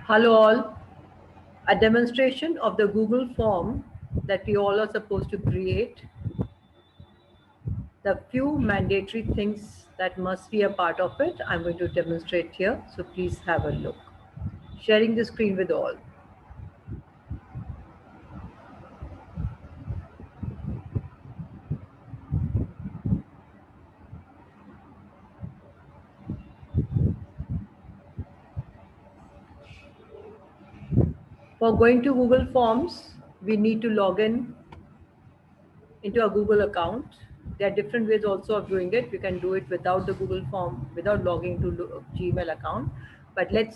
Hello all. A demonstration of the Google form that we all are supposed to create. The few mandatory things that must be a part of it, I'm going to demonstrate here. So please have a look. Sharing the screen with all. For going to Google Forms, we need to log in into a Google account. There are different ways also of doing it. You can do it without the Google form, without logging to Gmail account. But since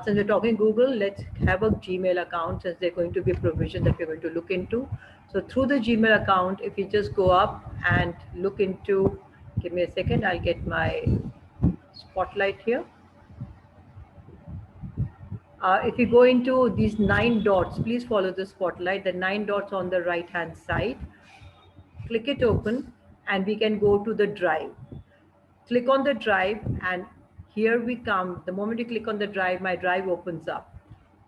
we're talking Google, let's have a Gmail account since there's going to be a provision that we're going to look into. So through the Gmail account, if you just go up and look into, give me a second, I'll get my spotlight here. If you go into these 9 dots, please follow the spotlight, the 9 dots on the right hand side. Click it open and we can go to the drive. Click on the drive and here we come. The moment you click on the drive, my drive opens up.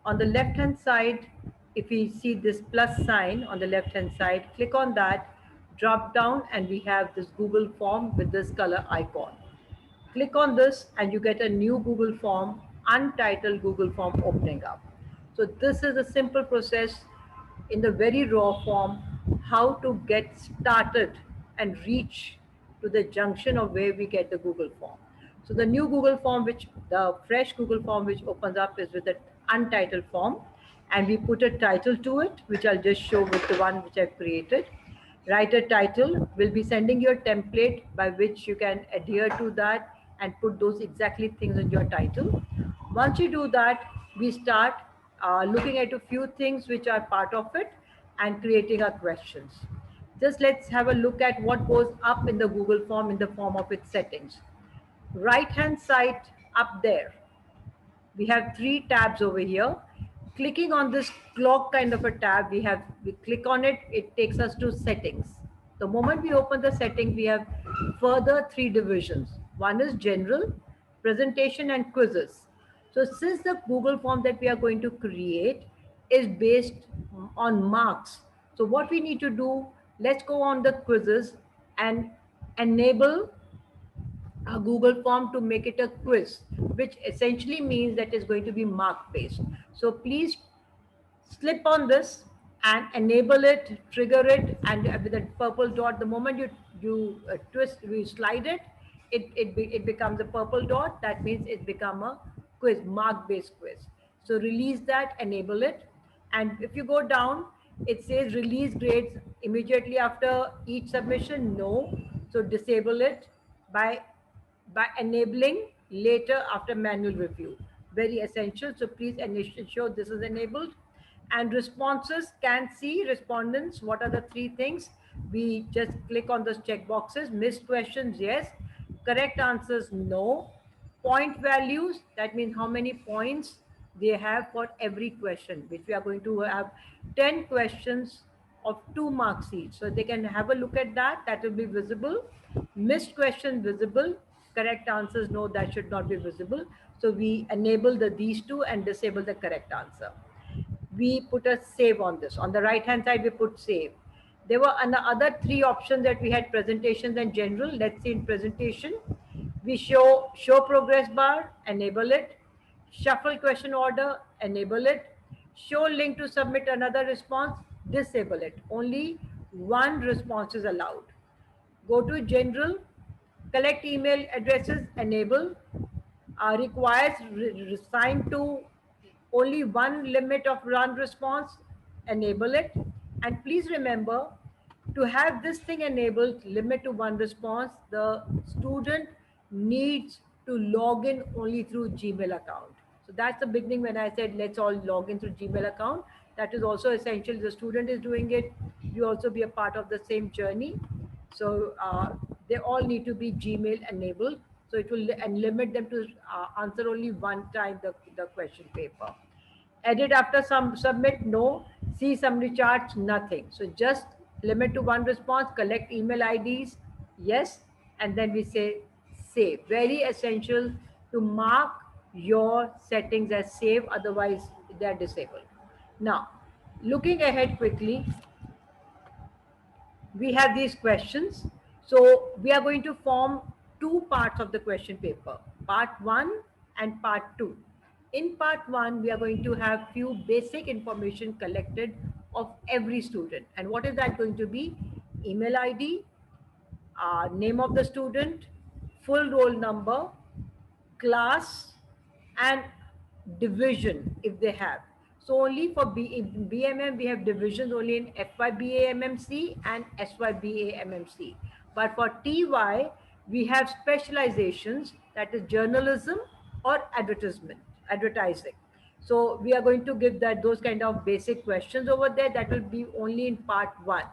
On the left hand side, if we see this plus sign on the left hand side, click on that, drop down and we have this Google form with this color icon. Click on this and you get a new Google form, untitled Google form opening up. So this is a simple process in the very raw form, how to get started and reach to the junction of where we get the Google form. So the new Google form, the fresh Google form which opens up is with an untitled form, and we put a title to it, which I'll just show with the one which I've created. Write a title. We'll be sending you a template by which you can adhere to that and put those exactly things in your title. Once you do that, we start looking at a few things which are part of it and creating our questions. Just let's have a look at what goes up in the Google form in the form of its settings. Right hand side up there, we have 3 tabs over here. Clicking on this clock kind of a tab, we click on it, it takes us to settings. The moment we open the settings, we have further 3 divisions. One is general, presentation and quizzes. So since the Google form that we are going to create is based on marks, so what we need to do, let's go on the quizzes and enable a Google form to make it a quiz, which essentially means that it's going to be mark based. So please slip on this and enable it, trigger it, and with a purple dot, the moment you slide it, it becomes a purple dot. That means it become a quiz, mark based quiz. So release that, enable it, and if you go down, it says release grades immediately after each submission. No, so disable it by enabling later after manual review. Very essential. So please ensure this is enabled. And responses, can see respondents. What are the 3 things? We just click on those check boxes. Missed questions, yes. Correct answers, no. Point values, that means how many points they have for every question, which we are going to have 10 questions of 2 marks each. So they can have a look at that. That will be visible. Missed question visible. Correct answers, no, that should not be visible. So we enable these 2 and disable the correct answer. We put a save on this. On the right hand side, we put save. There were another 3 options that we had: presentations and general. Let's see in presentation. We show progress bar, enable it. Shuffle question order, enable it. Show link to submit another response, disable it. Only one response is allowed. Go to general, collect email addresses, enable. Requires resign to only one limit of run response, enable it. And please remember, to have this thing enabled, limit to one response, the student needs to log in only through Gmail account. So that's the beginning when I said let's all log in through Gmail account. That is also essential. The student is doing it, you also be a part of the same journey. So they all need to be Gmail enabled. So it will and limit them to answer only one time the question paper. Edit after some submit, no. See summary charts, nothing. So just limit to one response, collect email IDs, yes, and then we say save. Very essential to mark your settings as save, otherwise they are disabled. Now, looking ahead quickly, we have these questions. So we are going to form two parts of the question paper, part one and part two. In part one, we are going to have few basic information collected of every student. And what is that going to be? Email ID, name of the student, full roll number, class, and division if they have. So only for BMM we have divisions only in FYBAMMC and SYBAMMC. But for TY we have specializations, that is journalism or advertising. So we are going to give that those kind of basic questions over there. That will be only in part one.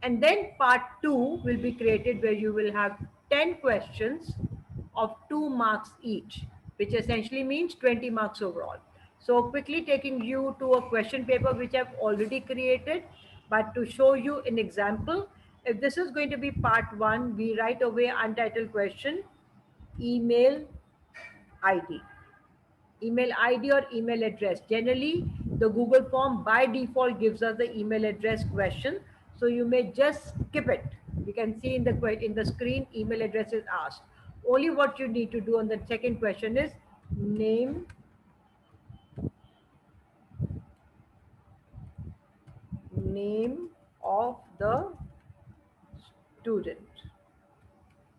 And then part two will be created where you will have 10 questions of 2 marks each, which essentially means 20 marks overall. So quickly taking you to a question paper which I've already created, but to show you an example, if this is going to be part one, we write away untitled question, email ID. Email ID or email address. Generally, the Google form by default gives us the email address question. So you may just skip it. You can see in the screen, email address is asked. Only what you need to do on the second question is name, name of the student,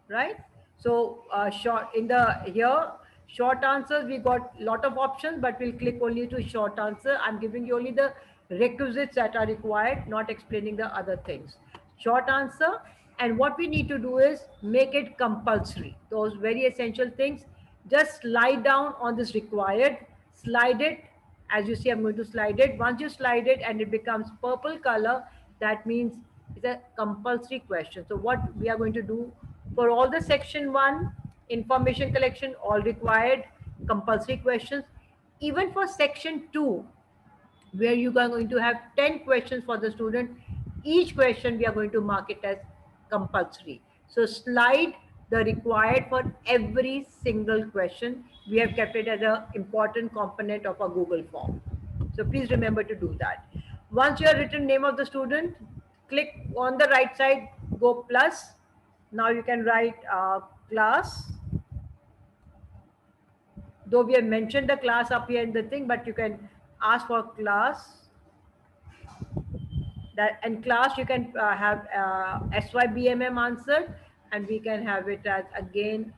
right? So short in the here short answers, we got lot of options, but we'll click only to short answer. I'm giving you only the requisites that are required, not explaining the other things. Short answer, and what we need to do is make it compulsory. Those very essential things. Just slide down on this required, slide it. As you see, I'm going to slide it. Once you slide it and it becomes purple color, that means it's a compulsory question. So what we are going to do for all the section 1 information collection, all required compulsory questions, even for section 2 where you are going to have 10 questions for the student, each question we are going to mark it as compulsory. So slide the required for every single question. We have kept it as an important component of our Google form. So please remember to do that. Once you have written name of the student, click on the right side, go plus. Now you can write class. Though we have mentioned the class up here in the thing, but you can ask for class. That and class you can have SYBMM answered, and we can have it as again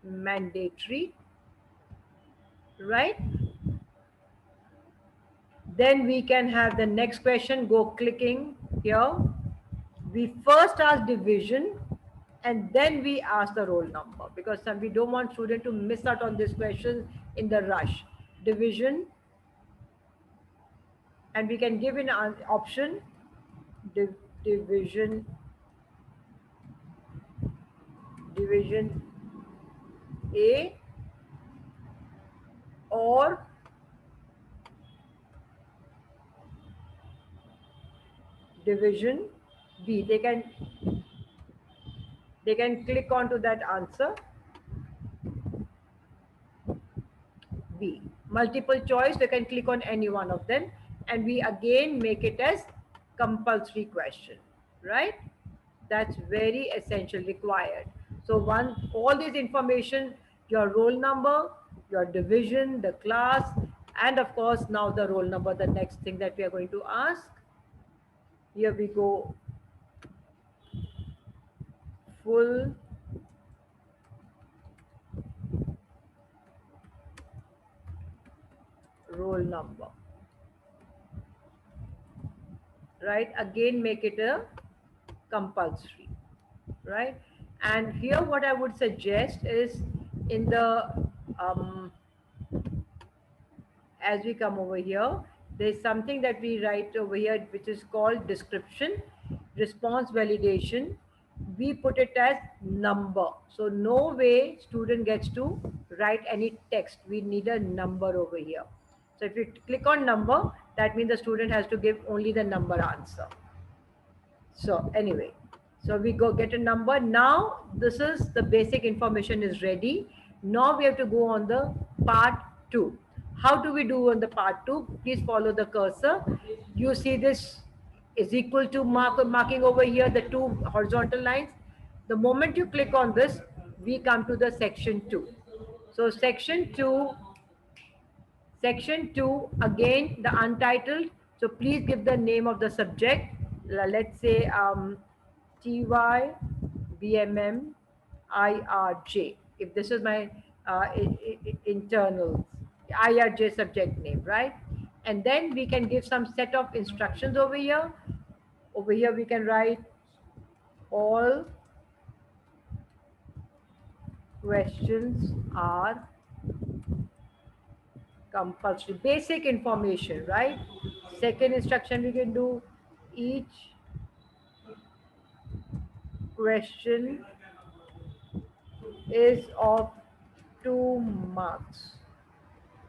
mandatory, right? Then we can have the next question, go clicking here. We first ask division and then we ask the roll number, because we don't want student to miss out on this question in the rush. Division, and we can give an option division A or division B. They can click onto that answer B. Multiple choice, they can click on any one of them, and we again make it as compulsory question, right? That's very essential, required. So all this information, your roll number, your division, the class, and of course now the roll number, the next thing that we are going to ask. Here we go, full roll number, right? Again make it a compulsory, right? And here what I would suggest is in the as we come over here, there's something that we write over here which is called description, response validation. We put it as number. So no way student gets to write any text. We need a number over here. So if you click on number, that means the student has to give only the number answer. So anyway, so we go get a number. Now this is the basic information is ready. Now we have to go on the part 2. How do we do on the part 2? Please follow the cursor. You see this is equal to marking over here, the two horizontal lines. The moment you click on this, we come to the section 2. So section 2, again the untitled. So please give the name of the subject. Let's say TYBMMIRJ. If this is my internal IRJ subject name, right? And then we can give some set of instructions over here. Over here we can write all questions are compulsory. Basic information, right? Second instruction we can do, each question is of 2 marks,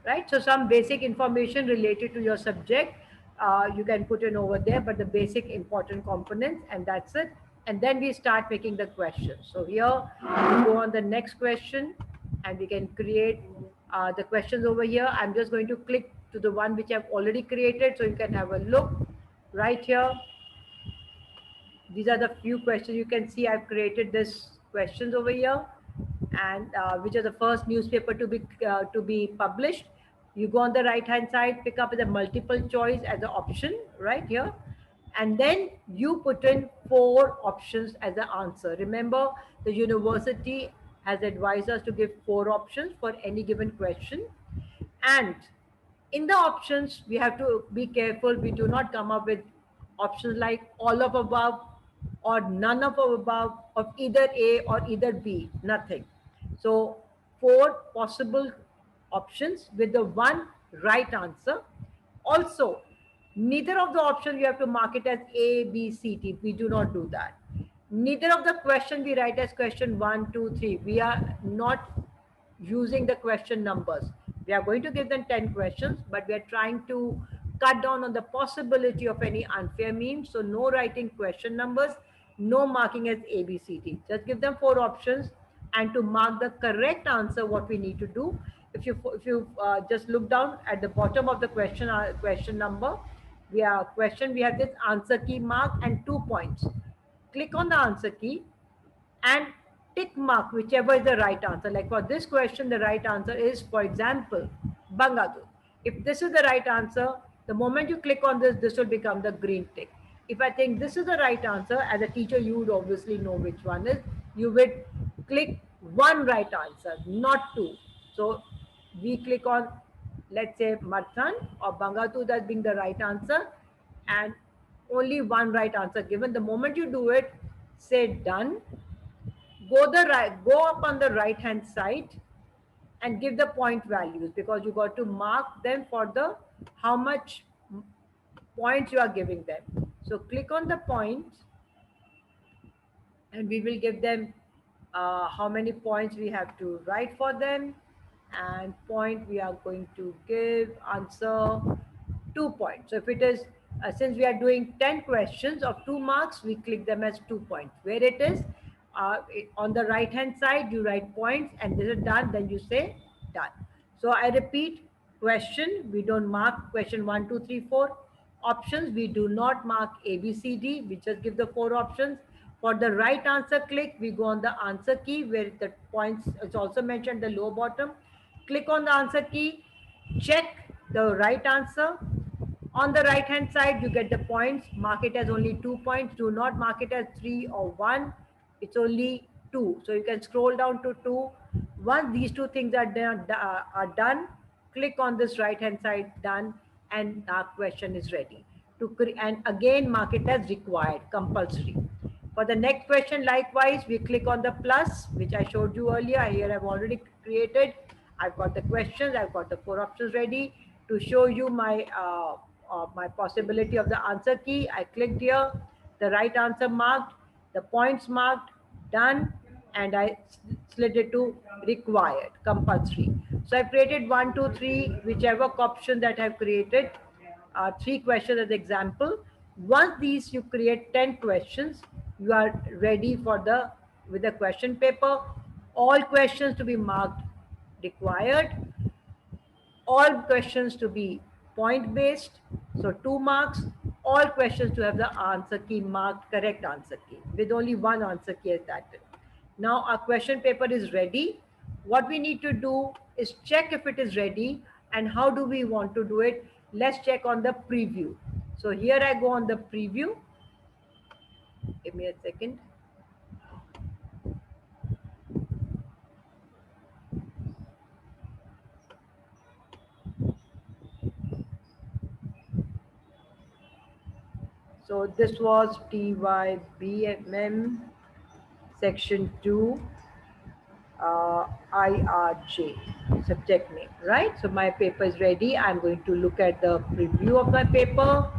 right? So some basic information related to your subject, you can put in over there, but the basic important components, and that's it. And then we start making the questions. So here we go on the next question, and we can create the questions over here. I'm just going to click to the one which I've already created, so you can have a look right here. These are the few questions. You can see I've created this questions over here, and which is the first newspaper to be published. You go on the right hand side, pick up the multiple choice as an option right here, and then you put in 4 options as the answer. Remember, the university has advised us to give 4 options for any given question, and in the options we have to be careful we do not come up with options like all of above or none of above of either A or either B, nothing. So 4 possible options with the 1 right answer. Also, neither of the options we have to mark it as A, B, C, D. We do not do that. Neither of the question we write as question 1, 2, 3. We are not using the question numbers. We are going to give them 10 questions, but we are trying to cut down on the possibility of any unfair means. So no writing question numbers, no marking as A, B, C, D. Just give them 4 options, and to mark the correct answer, what we need to do, if you just look down at the bottom of the question number, we have this answer key mark and 2 points. Click on the answer key and tick mark whichever is the right answer. Like for this question, the right answer is, for example, Bangalore. If this is the right answer, the moment you click on this, this will become the green tick. If I think this is the right answer, as a teacher, you would obviously know which one is. You would click 1 right answer, not 2. So we click on, let's say, Marthan or Bangalore as being the right answer, and only 1 right answer given. The moment you do it, say done. Go up on the right hand side and give the point values, because you got to mark them for the how much points you are giving them. So click on the points, and we will give them how many points we have to write for them. And point we are going to give answer 2 points. So if it is since we are doing 10 questions of 2 marks, we click them as 2 points. Where it is on the right hand side, you write points, and this is done, then you say done. So I repeat, question we don't mark question 1, 2, 3, 4. Options we do not mark A, B, C, D. We just give the 4 options. For the right answer click, we go on the answer key where the points is also mentioned the lower bottom. Click on the answer key, check the right answer. On the right hand side, you get the points. Mark it as only 2 points. Do not mark it as 3 or 1. It's only 2. So you can scroll down to 2. Once these 2 things are done, click on this right hand side, done, and our question is ready. And again, mark it as required, compulsory. For the next question, likewise, we click on the plus, which I showed you earlier. Here I've already created. I've got the questions. I've got the 4 options ready to show you my my possibility of the answer key. I clicked here, the right answer marked, the points marked, done, and I slid it to required, compulsory. So I've created 1, 2, 3, whichever option that I've created, 3 questions as example. Once these you create 10 questions, you are ready for with the question paper. All questions to be marked required. all questions to be point based, so 2 marks. All questions to have the answer key marked correct answer key with only one answer key as that. Now our question paper is ready. What we need to do is check if it is ready, and how do we want to do it. Let's check on the preview. So here I go on the preview. Give me a second. So this was TYBMM section 2 IRJ subject name, right? So my paper is ready. I'm going to look at the preview of my paper.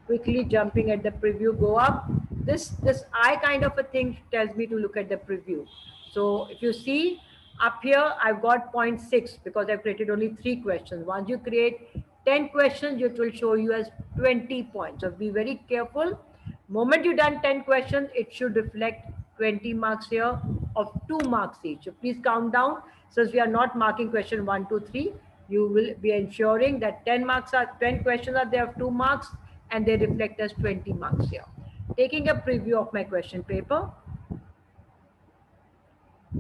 Quickly jumping at the preview, go up. This I kind of a thing tells me to look at the preview. So if you see up here, I've got 0.6 because I've created only 3 questions. Once you create 10 questions, it will show you as 20 points. So be very careful. Moment you done 10 questions, it should reflect 20 marks here of 2 marks each. So please count down. Since we are not marking question 1, 2, 3, you will be ensuring that 10 marks are 10 questions are there of 2 marks and they reflect as 20 marks here. Taking a preview of my question paper.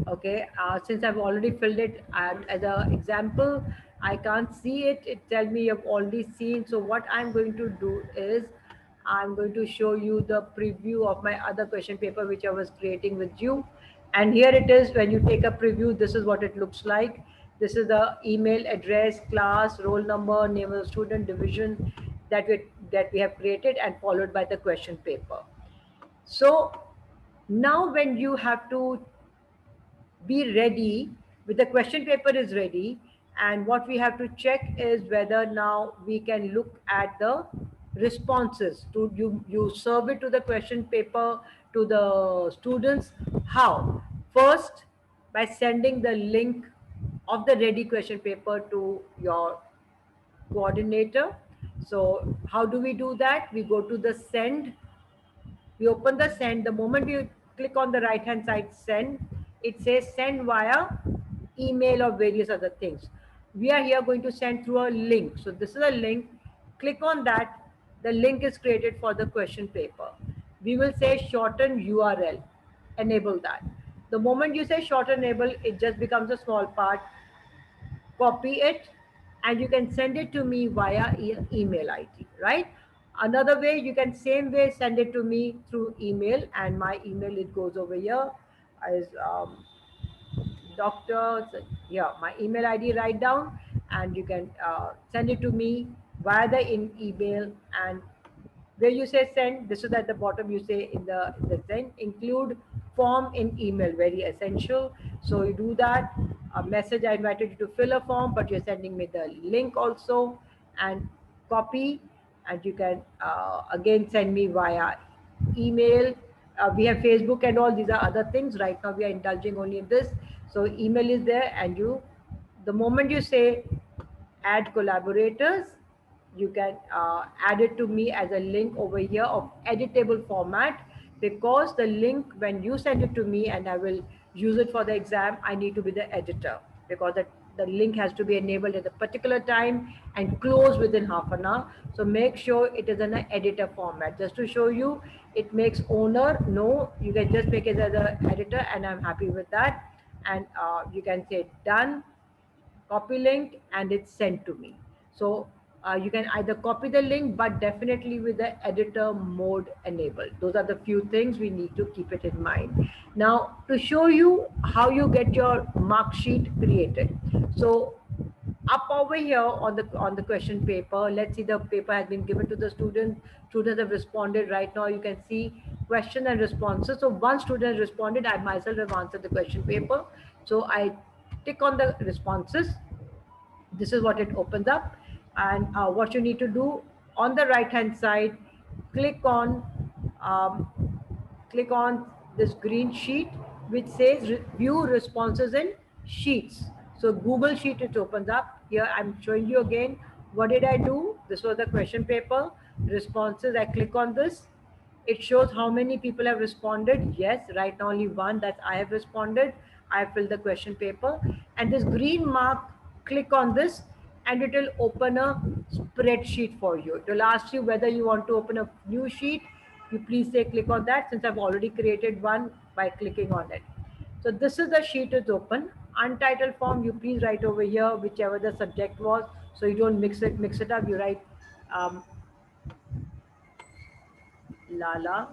Okay, since I've already filled it as an example, I can't see it. It tells me you've already seen. So what I'm going to do is I'm going to show you the preview of my other question paper, which I was creating with you. And here it is. When you take a preview, this is what it looks like. This is the email address, class, roll number, name of the student, division that we have created, and followed by the question paper. So now when you have to be ready with the question paper is ready, and what we have to check is whether now we can look at the responses to you serve it to the question paper to the students. How? First, by sending the link of the ready question paper to your coordinator. So how do we do that? We go to the send, we open the send. The moment you click on the right hand side send, it says send via email or various other things. We are here going to send through a link. So this is a link. Click on that. The link is created for the question paper. We will say shorten URL. Enable that. The moment you say shorten enable, it just becomes a small part. Copy it, and you can send it to me via email ID, right? Another way, you can same way send it to me through email, and my email, it goes over here as doctor, yeah, my email ID, write down, and you can send it to me via the email. And where you say send, this is at the bottom, you say in the send, include form in email, very essential. So you do that. A message, I invited you to fill a form, but you're sending me the link also, and copy, and you can again send me via email. We have Facebook and all these are other things. Right now we are indulging only in this. So email is there, and you, the moment you say add collaborators, you can add it to me as a link over here of editable format, because the link, when you send it to me and I will use it for the exam, I need to be the editor, because the link has to be enabled at a particular time and close within half an hour. So make sure it is in an editor format. Just to show you, it makes owner, no, you can just make it as an editor, and I'm happy with that. And you can say done, copy link, and it's sent to me. So you can either copy the link, but definitely with the editor mode enabled. Those are the few things we need to keep it in mind. Now, to show you how you get your mark sheet created. So up over here on the question paper, let's see, the paper has been given to the students have responded. Right now you can see question and responses. So one student has responded, I myself have answered the question paper. So I tick on the responses. This is what it opens up. And what you need to do, on the right hand side, click on um, click on this green sheet which says view responses in sheets. So Google Sheet, it opens up. Here I'm showing you again. What did I do? This was the question paper. Responses, I click on this. It shows how many people have responded. Yes, right now only one, that I have responded. I have filled the question paper. And this green mark, click on this, and it will open a spreadsheet for you. It will ask you whether you want to open a new sheet. You please say click on that, since I've already created one by clicking on it. So this is the sheet is open. Untitled form, you please write over here whichever the subject was, so you don't mix it up. You write Lala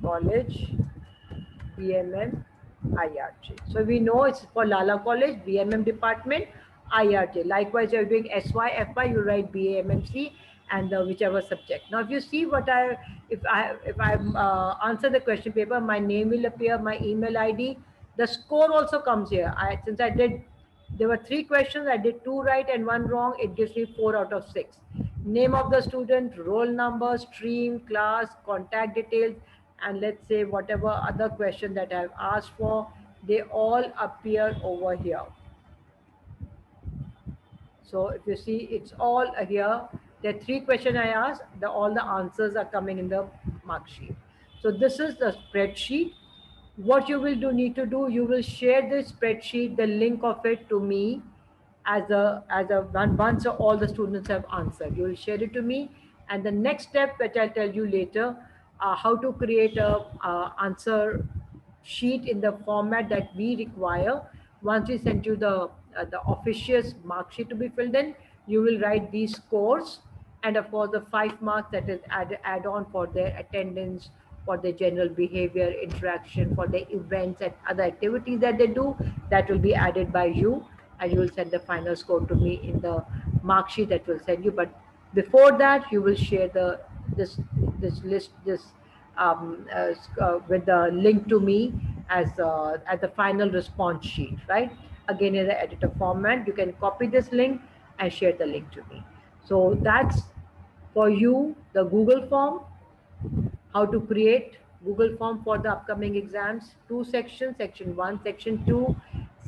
College BMM IRJ. So we know it's for Lala College, BMM department, IRJ. Likewise, you're doing SY, FY, you write BAMMC and whichever subject. Now, if you see if I answer the question paper, my name will appear, my email ID, the score also comes here. Since I did, there were 3 questions, I did 2 right and 1 wrong, it gives me 4 out of 6. Name of the student, roll number, stream, class, contact details, and let's say whatever other question that I've asked for, they all appear over here. So if you see, it's all here. There are 3 questions I asked, all the answers are coming in the mark sheet. So this is the spreadsheet. What you will need to do, you will share this spreadsheet, the link of it to me once all the students have answered. You will share it to me, and the next step, which I'll tell you later, how to create a answer sheet in the format that we require. Once we send you the official mark sheet to be filled in, you will write these scores, and of course the 5 marks that is add on for their attendance, for their general behavior, interaction, for their events and other activities that they do, that will be added by you, and you will send the final score to me in the mark sheet that will send you. But before that, you will share this list, with the link to me as the final response sheet, right? Again, in the editor format, you can copy this link and share the link to me. So that's for you, the Google form, how to create Google form for the upcoming exams. 2 sections, section 1, section 2.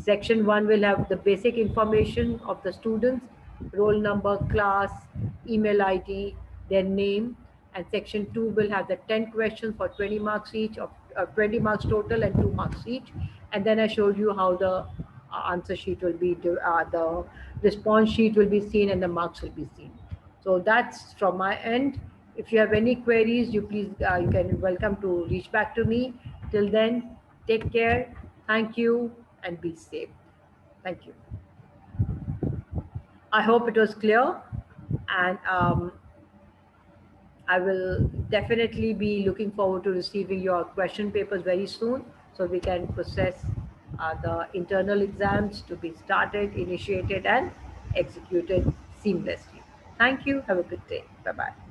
Section 1 will have the basic information of the students, roll number, class, email ID, their name, and section 2 will have the 10 questions for 20 marks each, of 20 marks total and 2 marks each. And then I showed you how the answer sheet will be, the response sheet will be seen and the marks will be seen. So that's from my end. If you have any queries, you please, you can welcome to reach back to me. Till then, take care. Thank you and be safe. Thank you. I hope it was clear, and I will definitely be looking forward to receiving your question papers very soon, so we can process the internal exams to be started, initiated, and executed seamlessly. Thank you. Have a good day. Bye-bye.